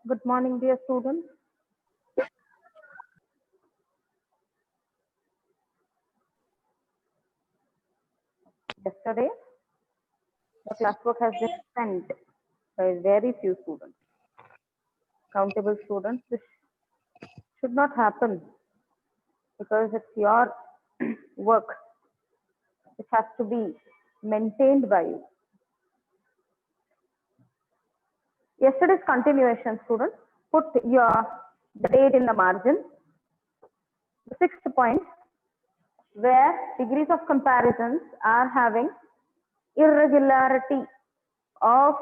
Good morning, dear students. Yesterday, the classwork has been sent by very few students, countable students. This should not happen because it's your work which has to be maintained by you. Yesterday's continuation, students, put the date in the margin. The sixth point, where degrees of comparisons are having irregularity of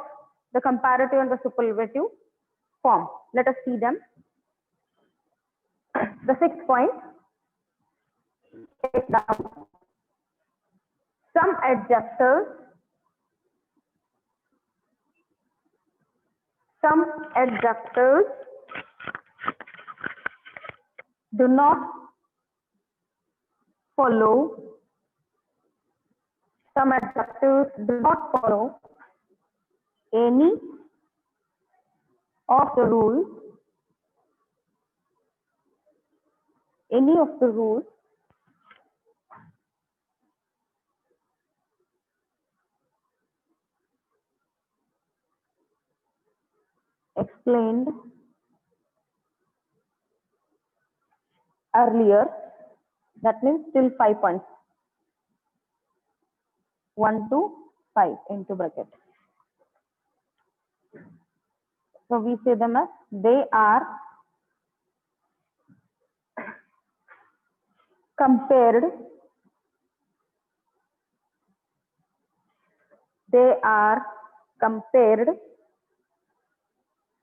the comparative and the superlative form. Let us see them. The sixth point, take down some adjectives do not follow, any of the rules explained earlier. That means till 5 points. 1 to 5 into bracket. So we say them as they are compared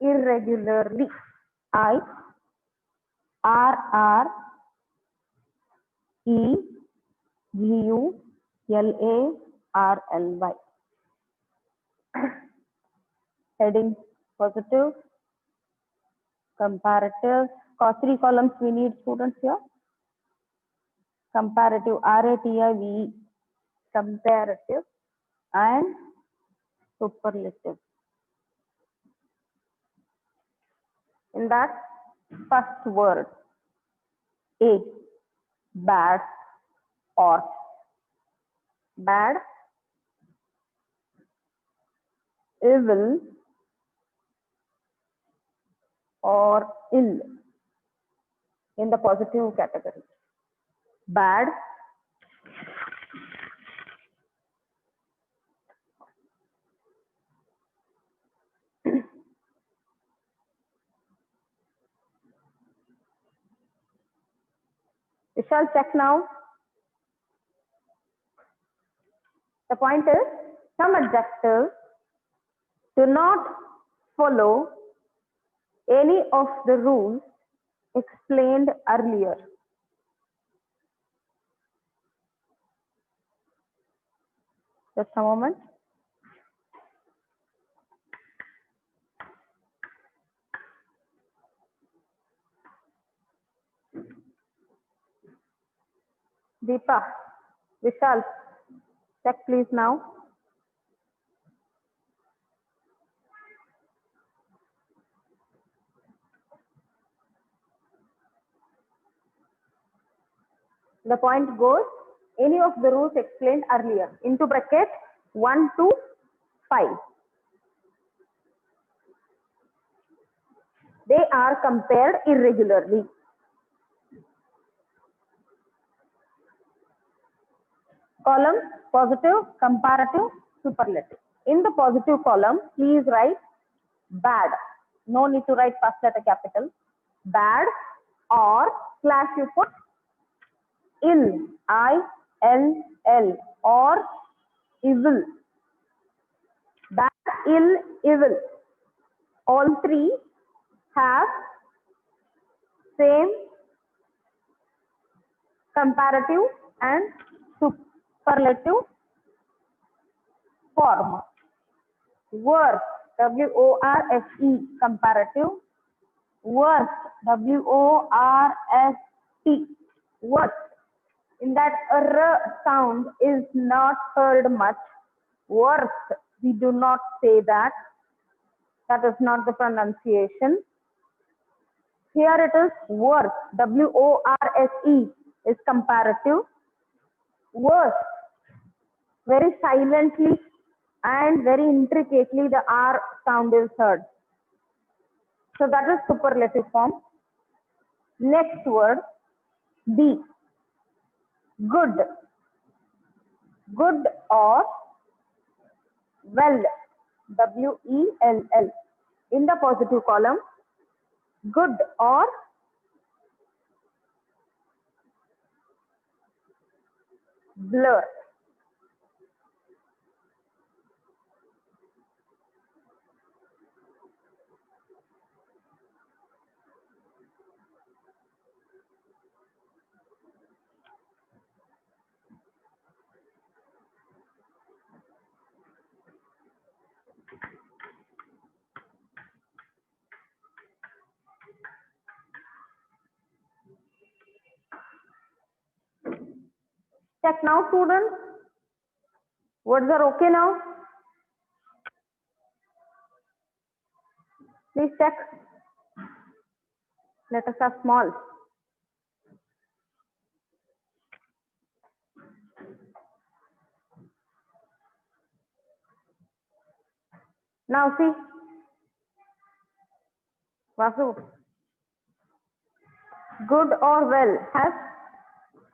irregularly. IRREGULARLY. Heading positive, comparative. 3 columns we need, students, here. Comparative, RATIVE, comparative, and superlative. In that first word, A, bad or bad, evil or ill in the positive category. Bad, we shall check now. The point is, some adjectives do not follow any of the rules explained earlier. Just a moment. Deepa, Vishal, check please now. The point goes, any of the rules explained earlier, into bracket 1 to 5. They are compared irregularly. Column, positive, comparative, superlative. In the positive column, please write bad. No need to write first letter capital. Bad, or slash you put ill, I-L-L, or evil. Bad, ill, evil. All three have same comparative and superlative form. Worst, W-O-R-S-E, comparative. Worst, W-O-R-S-T, worst. In that R sound is not heard much. Worst, we do not say that. That is not the pronunciation. Here it is worse. WORSE is comparative. Worse. Very silently and very intricately the R sound is heard. So that is superlative form. Next word, B. Good. Good or well. WELL. In the positive column, good or blur. Check now, students. Words are okay now? Please check. Letters are small. Now see. Vasu. Good or well has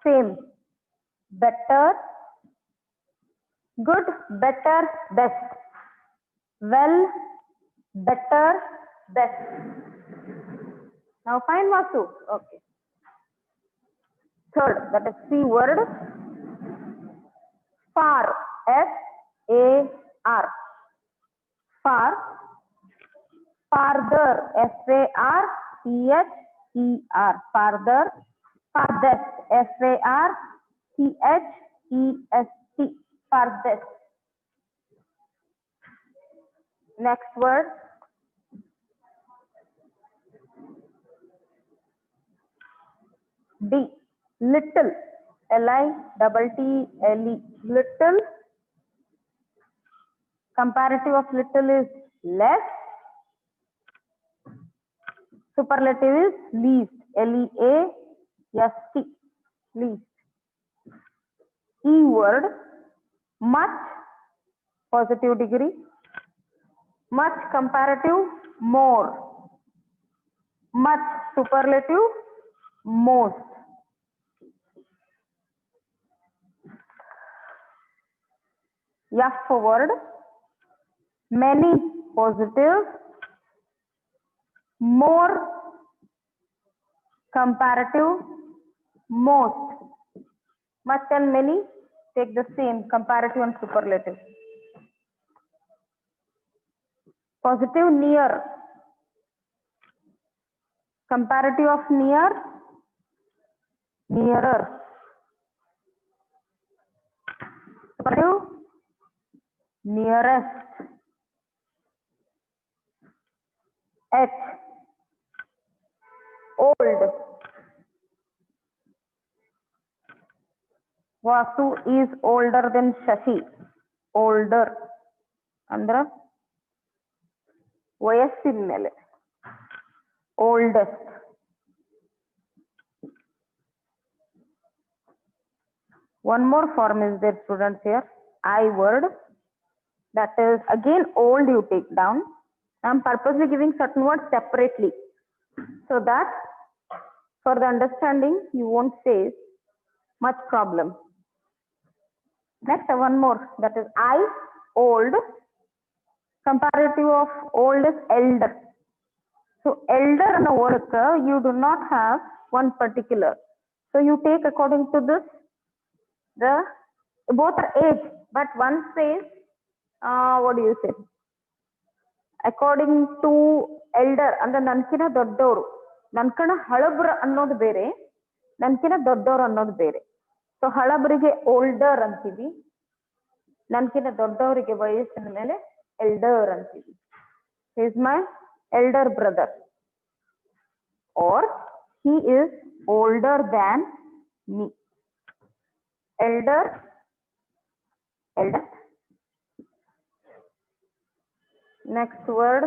same. Better, good, better, best. Well, better, best. Now find Vasu. Okay. Third, that is C word. Far. FAR. Far. Farther. FARTHER. Farther. Farthest. FARTHEST. Farthest. Next word. D. Little. LITTLE. Little. Comparative of little is less. Superlative is least. LEAST. Least. E word. Much. Positive degree. Much comparative. More. Much superlative. Most. F word. Many. Positive. More. Comparative. Most. Much and many take the same comparative and superlative. Positive. Near. Comparative of near. Nearer. Superlative. Nearest. H. Old. Vasu is older than Shashi. Older. Andra ವಯಸ್ಸಿನ ಮೇಲೆ. Oldest. One more form is there, students, here. I word. That is again old you take down. I am purposely giving certain words separately so that for the understanding you won't face much problem. Next, one more. That is I, old. Comparative of old is elder. So elder and worker, you do not have one particular. So you take according to this, the both are age, but one says, what do you say? According to elder, ಅಂದ್ರೆ ನನ್ಕಿನ ದೊಡ್ಡವರು, ನನ್ಕಣ ಹಳಬ್ರ ಅನ್ನೋದು ಬೇರೆ, ನನ್ಕಿನ ದೊಡ್ಡವರು ಅನ್ನೋದು ಬೇರೆ. So ಹಳಬರಿಗೆ older ಅಂತೀವಿ, ನನ್ಕಿನ ದೊಡ್ಡವರಿಗೆ ವಯಸ್ಸಿನ ಮೇಲೆ ಎಲ್ಡರ್ ಅಂತೀವಿ. He is my elder brother, or he is older than me. Elder, eldest. Next word,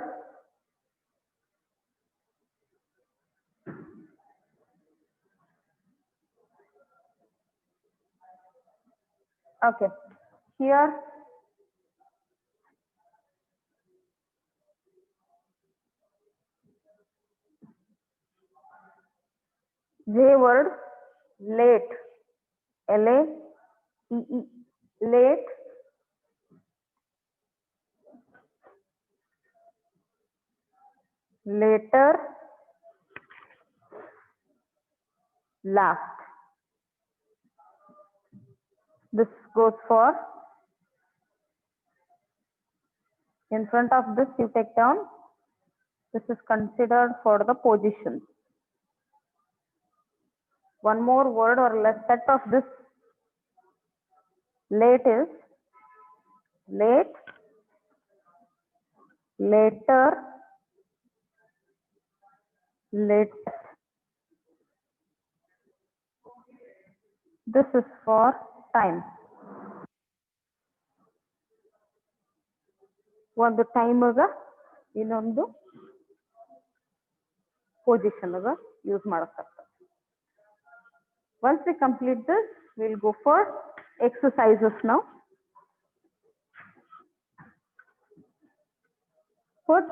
Okay. Here J word, late, L-A-T-E, late, later, last. This goes for, in front of this you take down, this is considered for the position. One more word or less set of this late is late, later, late. This is for time. ಒಂದು ಟೈಮ್ಗ ಇನ್ನೊಂದು position use ಮಾಡಕ್ಕಾಗ್ತದೆ. Once we complete this, we'll go for exercises now. Put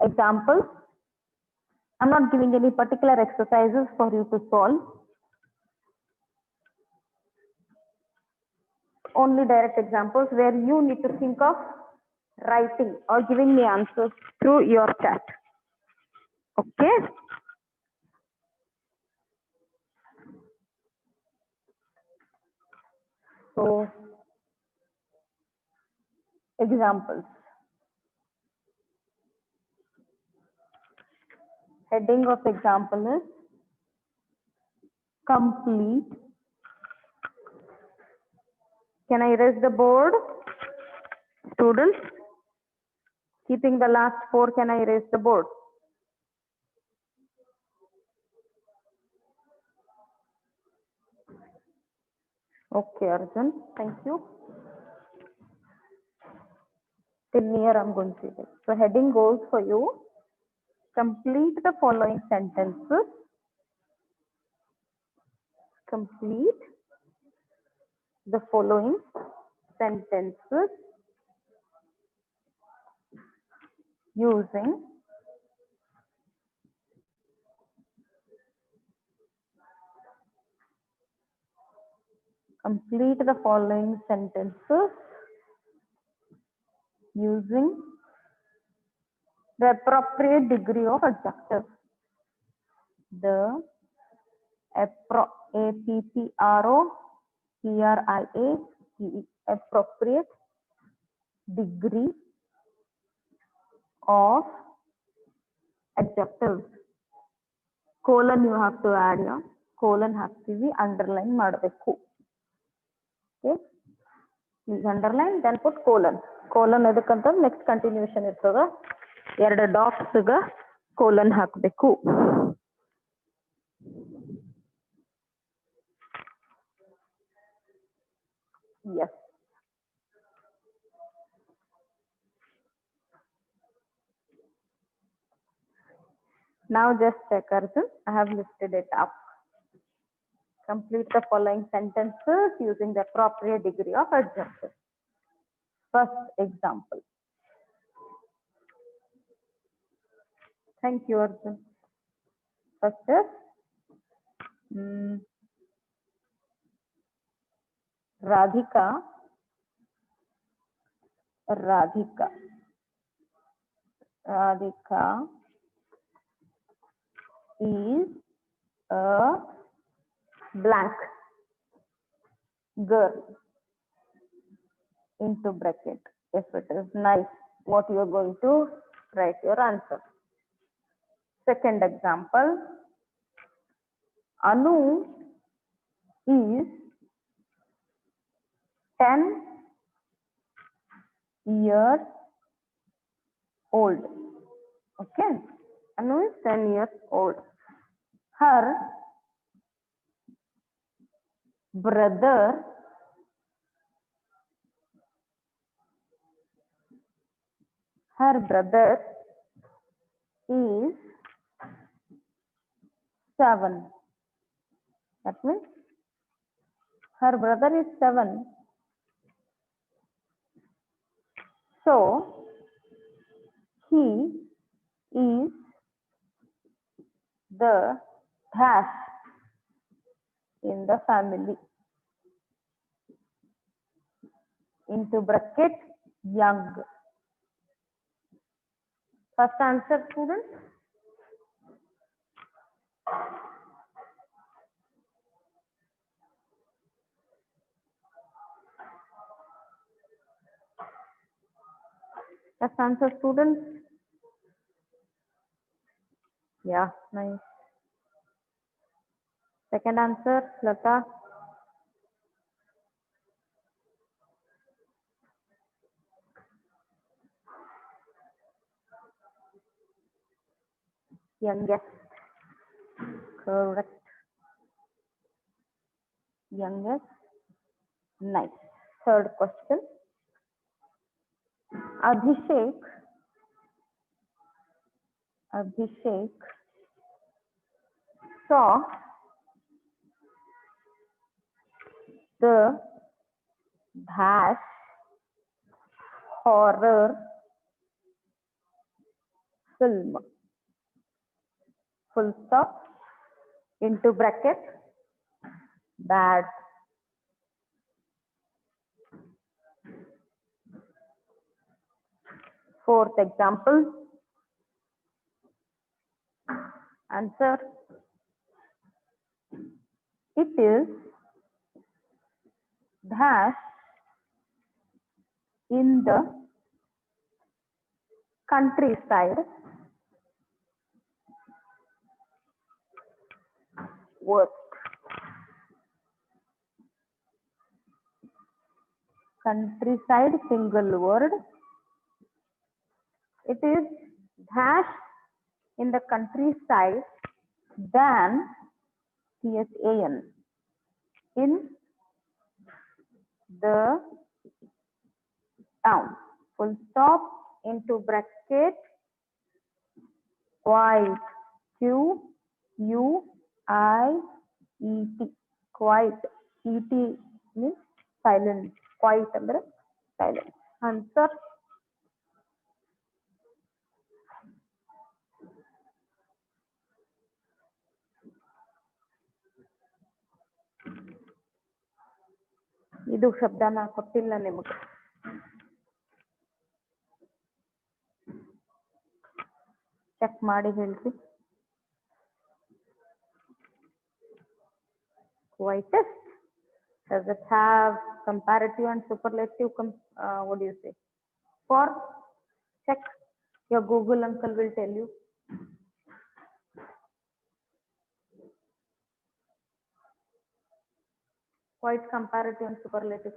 examples. I'm not giving any particular exercises for you to solve. Only direct examples where you need to think of writing or giving me answers through your chat. Okay? So, examples. Heading of example is complete. Can I erase the board? Students, keeping the last 4, can I erase the board? Okay, Arjun, thank you. Till here I'm going to do it. So heading goes for you. Complete the following sentences. Complete the following sentences using complete the following sentences using the appropriate degree of adjective. The appropriate degree of adjectives. Colon you have to add here. Colon has to be underline ಮಾಡಬೇಕು. Okay, please underline, then put colon. Colon ಅದಕ್ಕಂತ next continuation ಇರ್ತದ. ಎರಡು dots ಗ colon ಹಾಕಬೇಕು. Yes. Now just check, Arjun. I have listed it up. Complete the following sentences using the appropriate degree of adjective. First example. Thank you, Arjun. First is Radhika is a blank girl into bracket. If it is nice, what you are going to write your answer. Second example, Anu is 10 years old. Okay, Anu is 10 years old. Her brother is 7. That means her brother is 7 So he is the dash in the family. Into bracket young. First answer, students. First answer, students. Yeah, nice. Second answer, Lata. Youngest. Correct. Youngest. Nice. Third question. Abhishek saw the dash horror film. Full stop. Into bracket bad. Fourth example. Answer. It is dash in the countryside. Worst. Countryside single word. It is dash in the countryside than THAN in the town. Full stop. Into bracket quiet. QUIET. Quiet. ET means silent. Quiet ಅಂದ್ರೆ silent. Answer. ಇದು ಶಬ್ದನ ಕೊಟ್ಟಿಲ್ಲ ನಿಮಗೆ. Check ಮಾಡಿ ಹೇಳ್ರಿ. Quietest. Does it have comparative and superlative? What do you say? For check, your Google uncle will tell you. Quite comparative and superlative.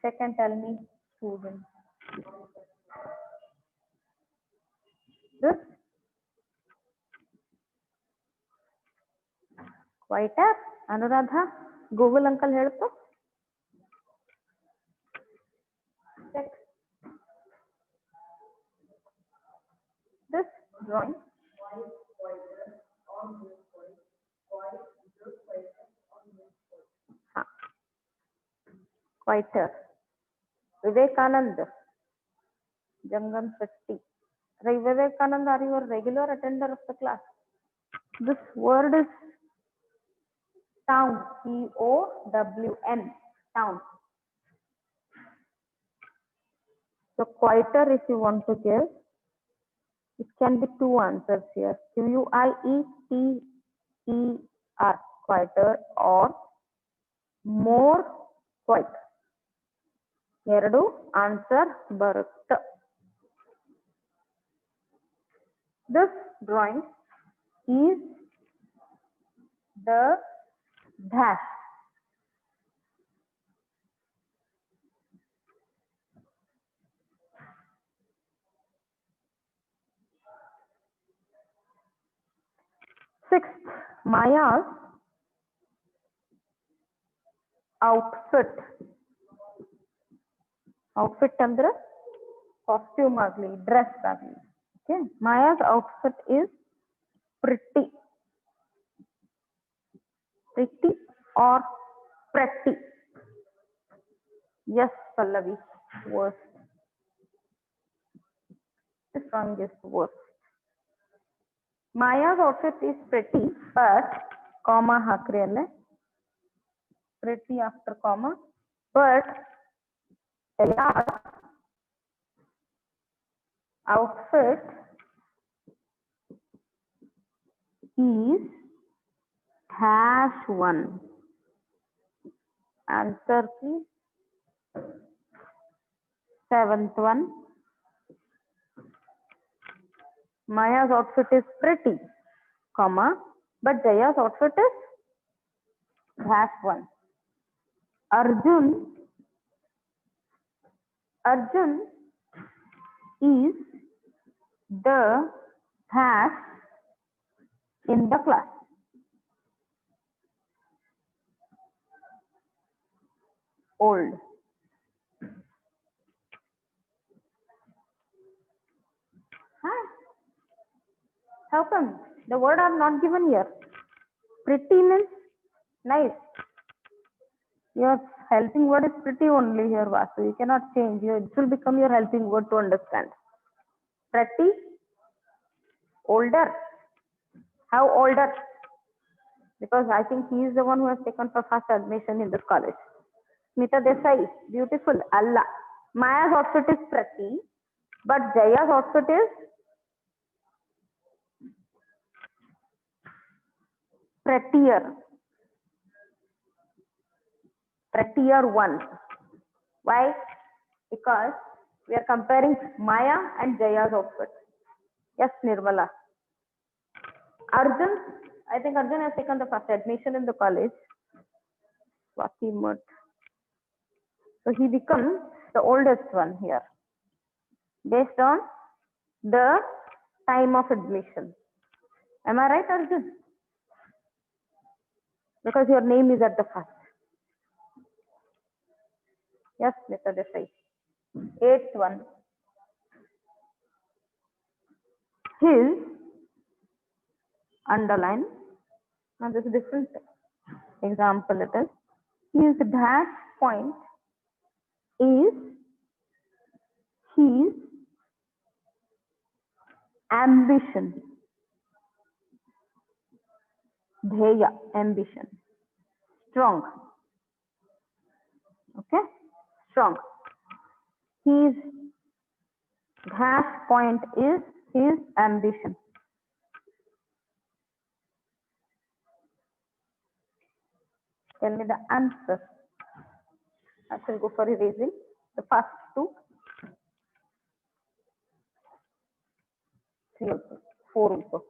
Check and tell me, student. This quieter. Anuradha, Google uncle ಹೇಳ್ತು. Check. This drawing. Quieter. Vivekanand, Jangam Shetty. Vivekanand, are you a regular attender of the class? This word is town. TOWN. Town. So quieter, if you want to give, it can be two answers here. QUIETER. Quieter or more quiet. ಎರಡು answer ಬರುತ್ತೆ. This drawing is the dash. Sixth, Maya's outfit. Outfit ಅಂದ್ರೆ costume ಆಗಲಿ dress ಆಗಲಿ. Okay, Maya's outfit is pretty. Pretty or pretty? Yes, Pallavi. Worst. strongest, worst. Maya's outfit is pretty, but comma hakriyale. Pretty after comma, but Jaya's outfit is -1. Answer please. 7th one. Maya's outfit is pretty, comma, but Jaya's outfit is -1. Arjun is the hash in the class. Old. Huh? How come? The word are not given here. Pretty means nice. Your helping word is pretty only here, Vasu. You cannot change. It will become your helping word to understand. Pretty, older. How older? Because I think he is the one who has taken for first admission in this college. Smita Desai, beautiful. Allah. Maya's outfit is pretty, but Jaya's outfit is prettier. Prettier one. Why? Because we are comparing Maya and Jaya's outfit. Yes, Nirmala. Arjun, I think Arjun has taken the first admission in the college. So he becomes the oldest one here based on the time of admission. Am I right, Arjun? Because your name is at the first. Yes, Mr. Desai. 8th one. His underline. Now this is different example. It is his dash point is his ambition. Dheya, ambition. Strong. Okay, strong. His dash point is his ambition. Tell me the answer. I shall go for erasing the first two. 3 also, 4 also.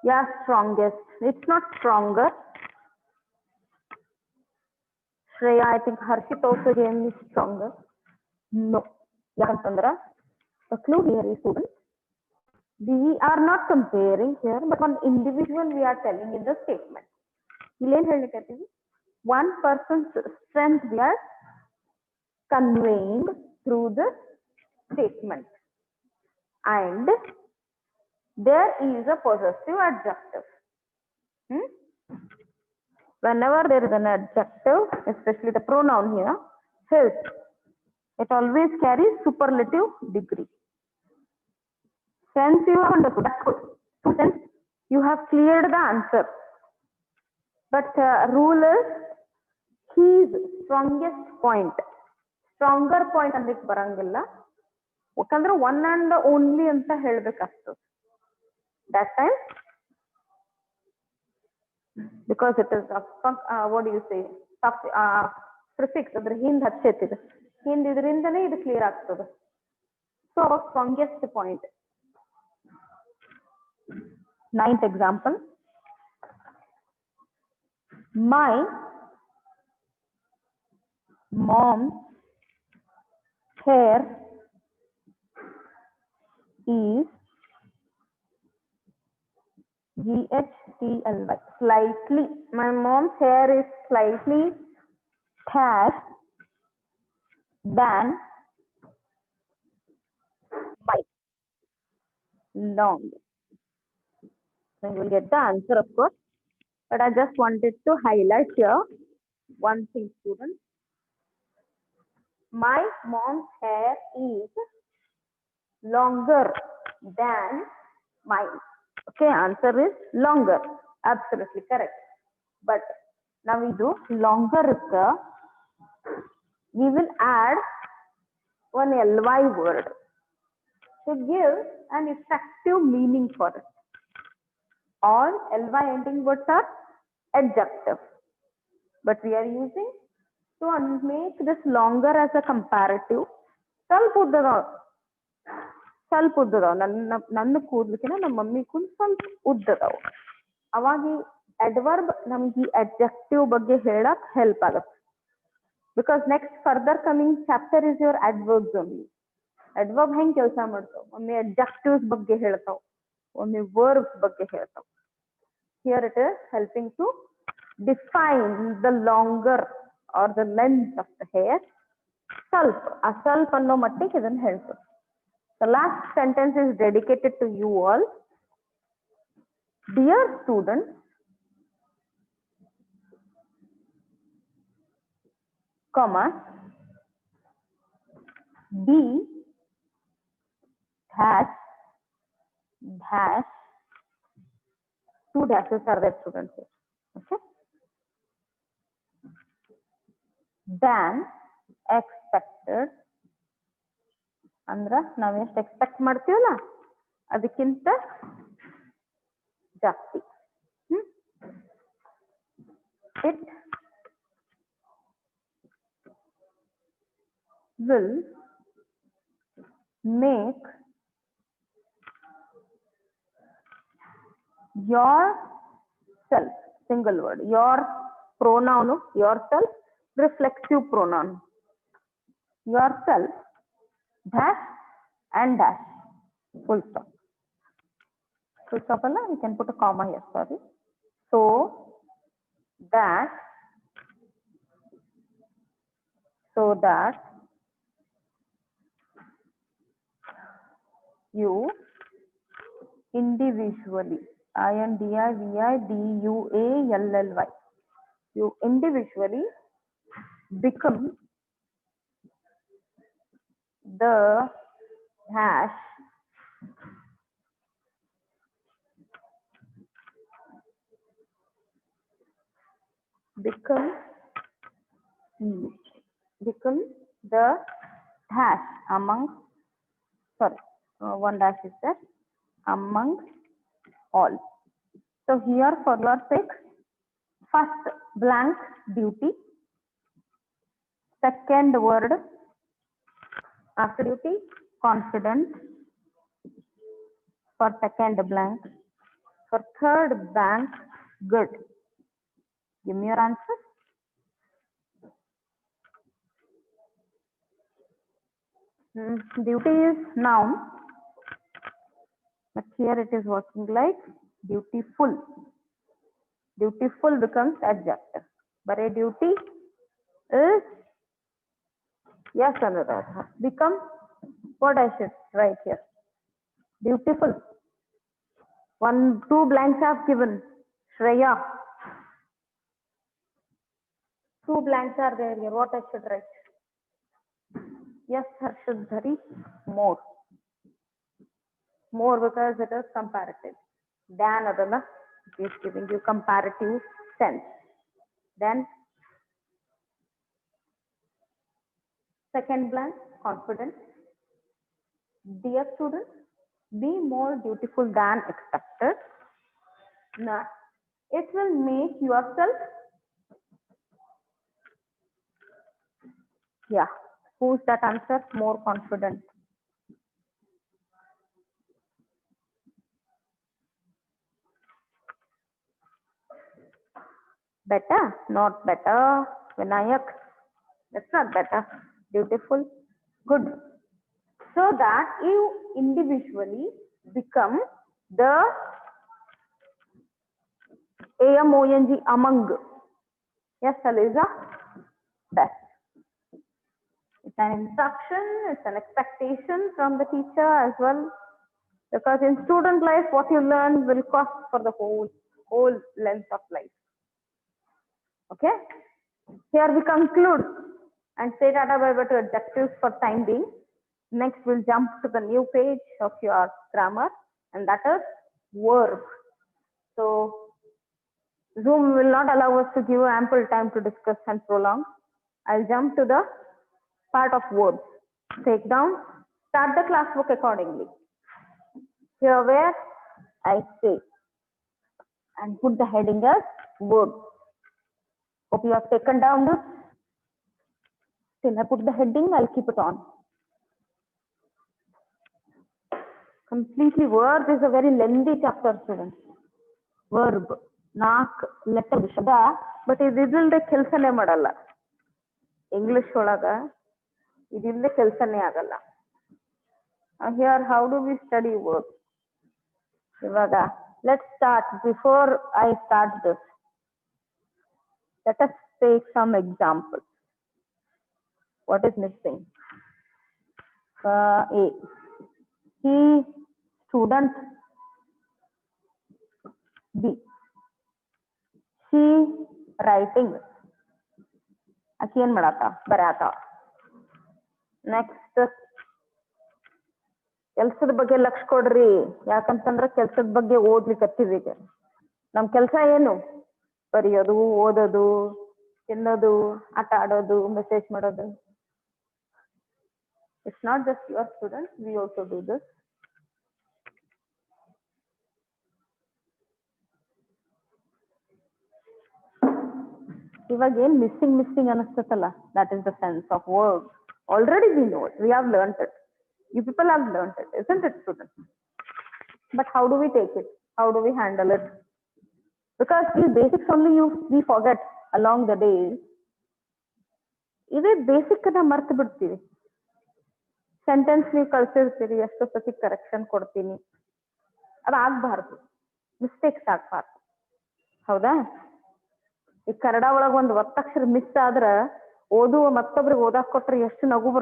Yeah, strongest. It's not stronger. Shreya, I think Harshit also gave me stronger. No. Yakantandra, the clue here is students. We are not comparing here, but one individual we are telling in the statement. One person's strength we are conveying through the statement. And there is a possessive adjective. Whenever there is an adjective, especially the pronoun here, his, it always carries superlative degree. Since you have understood, that's good. Since you have cleared the answer. But rule is his strongest point. Stronger point andike barangilla. Yakandre one and only anta helbekastu. That time, because it is what do you say? Prefix adre hind hachetidu. Hind idrindane idu clear ಆಗ್ತದೆ. So strongest point. 9th example. My mom's hair is GHTLY. Slightly. My mom's hair is slightly thicker than my long. So you will get the answer, of course. But I just wanted to highlight here one thing, students. My mom's hair is longer than mine. Okay, answer is longer. Absolutely correct. But now we do longer, we will add one ly word to give an effective meaning for it. All ly ending words are adjective, but we are using to make this longer as a comparative. ಸ್ವಲ್ಪ ಉದ್ದದವು ನನ್ನ ಕೂದ್ಲಿಕ್ಕಿನ ನಮ್ಮ mummy ಕೂದಲು ಸ್ವಲ್ಪ ಉದ್ದದವು. ಅವಾಗ ಈ adverb ನಮ್ಗೆ ಈ adjective ಬಗ್ಗೆ ಹೇಳಕ್ ಹೆಲ್ಪ್ ಆಗುತ್ತೆ. Because next further coming chapter is your adverbs only. Adverb ಹೆಂಗ್ ಕೆಲಸ ಮಾಡ್ತಾವ, ಒಮ್ಮೆ ಅಡ್ಜೆಕ್ಟಿವ್ಸ್ ಬಗ್ಗೆ ಹೇಳ್ತಾವ, ಒಮ್ಮೆ ವರ್ಬ್ಸ್ ಬಗ್ಗೆ ಹೇಳ್ತಾವ. Here it is helping to define the longer or the length of the hair. ಸ್ವಲ್ಪ ಅನ್ನೋ ಮಟ್ಟಿಗೆ ಇದನ್ನ ಹೇಳ್ತದೆ. The last sentence is dedicated to you all. Dear students, comma, D dash dash, two dashes are there, students. Okay. Than expected. ಅಂದ್ರ ನಾವ್ ಎಷ್ಟು expect ಮಾಡ್ತೀವಲ್ಲ ಅದಕ್ಕಿಂತ ಜಾಸ್ತಿ. It will make yourself, single word, your pronoun, yourself, reflexive pronoun, yourself dash and dash, full stop. Full stop alla, we can put a comma here, sorry. So that you individually, INDIVIDUALLY, you individually become the dash become the dash among, sorry, one dash is there, among all. So here for your sake, first blank duty, second word after duty confident, for second blank, for third blank good. Give me your answer. Duty is noun, but here it is working like dutiful. Dutiful becomes adjective, but a duty is, yes, Anuradha, become, what I should write here, dutiful. Two blanks I have given. Shreya, two blanks are there here. What I should write? Yes, Harshad Dhari, more because it is comparative. Than adana, it is giving you comparative sense. Then second blank, confident. Dear students, be more dutiful than expected. Now, it will make yourself, yeah, who's that answer? More confident. Better? Not better. Vinayak, that's not better. Dutiful, good. So that you individually become the AMONG, among. Yes, Aliza? Best. It's an instruction, it's an expectation from the teacher as well. Because in student life, what you learn will cost for the whole length of life. Okay? Here we conclude and say tata bye bye to adjectives for time being. Next, we'll jump to the new page of your grammar, and that is verb. So, Zoom will not allow us to give ample time to discuss and prolong. I'll jump to the part of verbs. Take down, start the class book accordingly. Here where I say and put the heading as verb. Hope you have taken down this. Till I put the heading, I'll keep it on. Completely verb is a very lengthy chapter, students. Verb, ನಾಲ್ಕು letter ಶಬ್ದ, but ಇದಿಲ್ಲದೆ ಕೆಲಸನೇ ಮಾಡಲ್ಲ. English ಒಳಗ ಇದಿಲ್ಲದೆ ಕೆಲಸನೇ ಆಗಲ್ಲ. Here, how do we study verb? ಇವಾಗ let's start. Before I start this, let us take some examples. What is missing? A. He, student. B. She, writing. ಆಕಿ ಏನ್ ಮಾಡಾತ ಬರಾತ. ನೆಕ್ಸ್ಟ್ ಕೆಲ್ಸದ ಬಗ್ಗೆ ಲಕ್ಷ ಕೊಡ್ರಿ, ಯಾಕಂತಂದ್ರ ಕೆಲ್ಸದ ಬಗ್ಗೆ ಓದ್ಲಿಕ್ಕತ್ತೀವಿ. ಈಗ ನಮ್ ಕೆಲ್ಸ ಏನು? ಬರೆಯೋದು, ಓದೋದು, ತಿನ್ನೋದು, ಆಟ ಆಡೋದು, ಮೆಸೇಜ್ ಮಾಡೋದು. It's not just your students, we also do this. ಇವಾಗ ಏನ್ missing ಅನಿಸ್ತಲ್ಲ, that is the sense of verb. Already we know it, we have learned it. You people have learned it, isn't it, students? But how do we take it? How do we handle it? Because these basics only we forget along the days. ಇವೇ basic ನ ಮರ್ತು ಬಿಡ್ತೀವಿ. Sentence ನೀವು ಕಳ್ಸಿರ್ತೀರಿ, ಎಷ್ಟೋ ಸತಿ correction ಕೊಡ್ತೀನಿ, ಅದಾಗಬಾರ್ದು, mistakes ಆಗ್ಬಾರ್ದು. ಹೌದಾ? ಈ ಕನ್ನಡ ಒಳಗ ಒಂದು ಒತ್ತಕ್ಷರ ಮಿಸ್ ಆದ್ರ ಓದುವ ಮತ್ತೊಬ್ರಿಗೆ ಓದಾಕ್ ಕೊಟ್ರೆ ಎಷ್ಟು ನಗು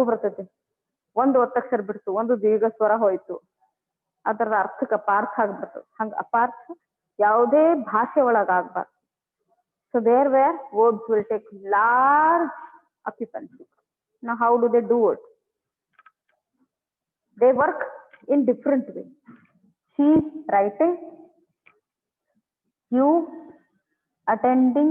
ಬರ್ತೈತಿ. ಒಂದು ಒತ್ತಕ್ಷರ ಬಿಡ್ತು, ಒಂದು ದೀರ್ಘ ಸ್ವರ ಹೋಯ್ತು, ಅದರ ಅರ್ಥಕ್ಕೆ ಅಪಾರ್ಥ ಆಗ್ಬಿಡ್ತದೆ. ಹಂಗ ಅಪಾರ್ಥ ಯಾವುದೇ ಭಾಷೆ ಒಳಗ ಆಗ್ಬಾರ್ದು. So there where verbs will take large occupancy. Now how do they do it? They work in different ways. She writing, you attending,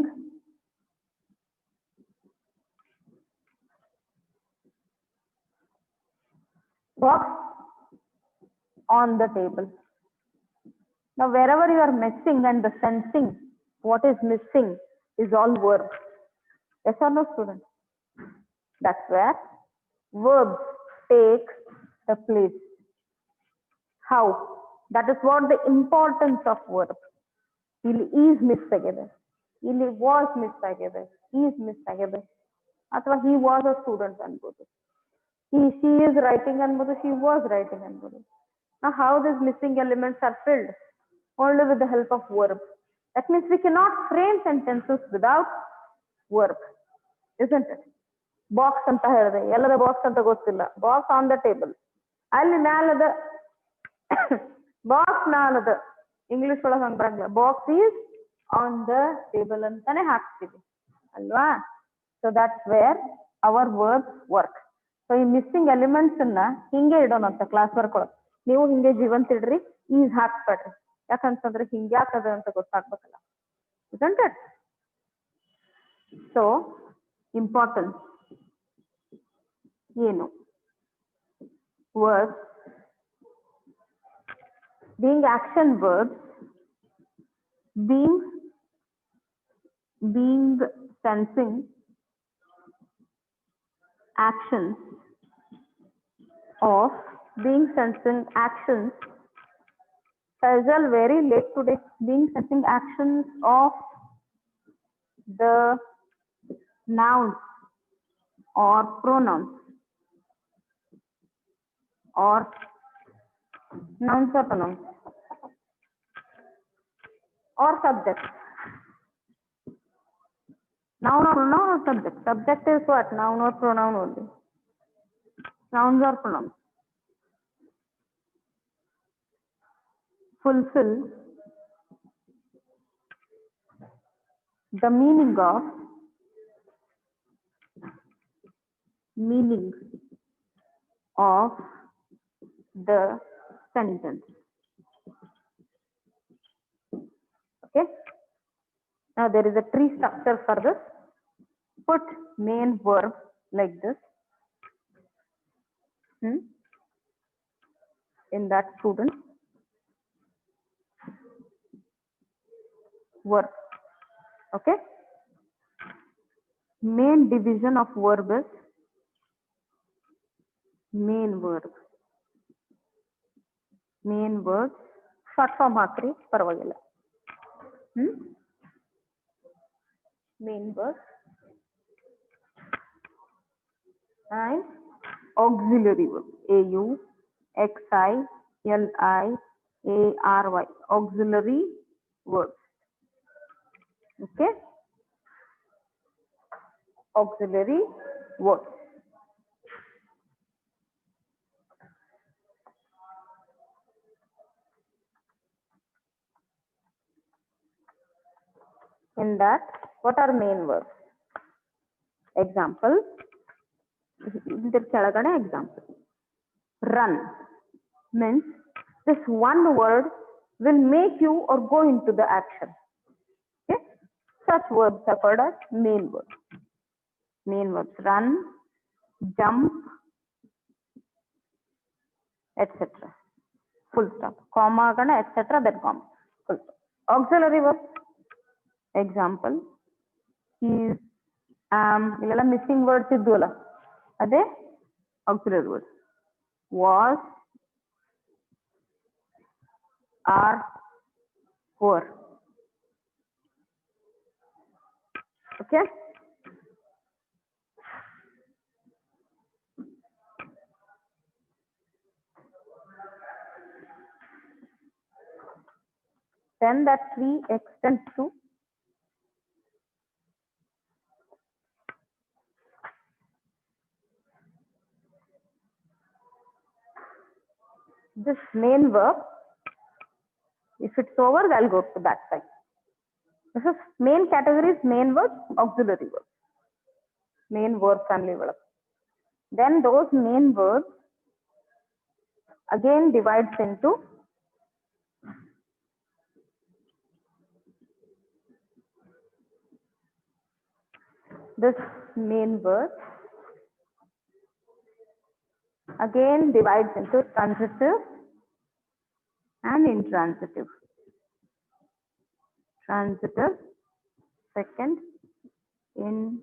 box on the table. Now wherever you are missing and the sensing what is missing is all verb. Yes or no, students? That's where verbs take the place. How? That is what the importance of verb. Ili is miss agide, ili was miss agide, is miss agide, ಅಥವಾ he was a student ಅನ್ಬೋದು, she is writing ಅನ್ಬೋದು, she was writing ಅನ್ಬೋದು. Now how these missing elements are filled? Only with the help of verb. That means we cannot frame sentences without verb, isn't it? Box ಅಂತ ಹೇಳಿದೆ, ಎಲ್ಲರ box ಅಂತ ಗೊತ್ತಿಲ್ಲ. Box on the table, ಅಲ್ಲಿ ಮ್ಯಾಲದ box ಮ್ಯಾಲದ, English ಒಳಗೆ ಹಂಗ ಬರಂಗಿಲ್ಲ. Box is on the table ಅಂತಾನೆ ಹಾಕ್ತೀವಿ ಅಲ್ವಾ? So that's where our verbs work. So ಈ ಮಿಸ್ಸಿಂಗ್ ಎಲಿಮೆಂಟ್ಸ್ ಅನ್ನ ಹಿಂಗೆ ಇಡೋಣ ಅಂತ ಕ್ಲಾಸ್ ವರ್ಕ್ ಒಳಗೆ. ನೀವು ಹಿಂಗೆ ಜೀವಂತ ಇಡ್ರಿ, ಈಸ್ ಹಾಕ್ಬೇಡ್ರಿ. ಯಾಕಂತಂದ್ರೆ ಹಿಂಗ್ಯಾಕದ ಅಂತ ಗೊತ್ತಾಗ್ಬೇಕಲ್ಲ, isn't it? So importance ಏನು? Verbs being action verbs, being sensing actions of, being sensing actions. Faisal, very late today. Being sensing actions of the nouns or pronouns, or nouns or pronouns, or subjects. Noun or pronoun or subject? Subject is what? Noun or pronoun only. Nouns or pronouns. Fulfill the meaning of meaning of the sentence. Okay. Now there is a tree structure for this. Put main verb like this. In that, student, verb. Okay. Main division of verb is main verb. Main verb short form hakri parವಾಗಿಲ್ಲ. Main verb and auxiliary verb. AUXILIARY. Auxiliary verbs. Okay. Auxiliary verbs. In that, what are main verbs? Example. Example. Run means this one word will make you or go into the action. Okay? Such verbs are called as main verbs. Main verbs: run, jump, etc. Full stop. Comma, etc. Then comma. Full stop. Auxiliary verbs. Example: is, am. Illela missing words idduala. Ade auxiliary words. Was, are, were. Okay. Then that tree extends to this main verb. If it's over, I'll go to that side. This is main categories, main verbs, auxiliary verbs. Main verb family verb. Then those main verbs again divides into this main verb again divides into transitive and intransitive. Transitive, second, intransitive.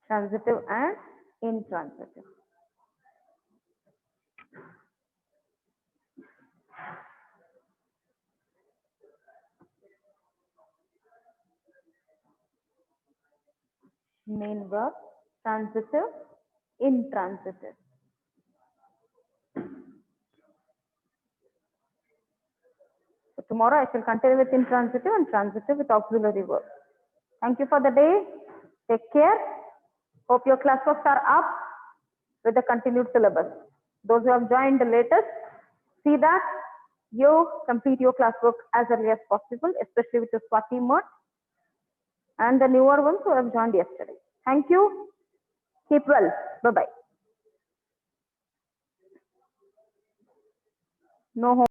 Transitive and intransitive. Main verb, transitive, intransitive. So tomorrow I shall continue with intransitive and transitive with auxiliary verb. Thank you for the day. Take care. Hope your classworks are up with the continued syllabus. Those who have joined the latest, see that you complete your classwork as early as possible, especially with the Swati mode and the newer ones who have joined yesterday. Thank you. Keep well. Bye-bye. No home.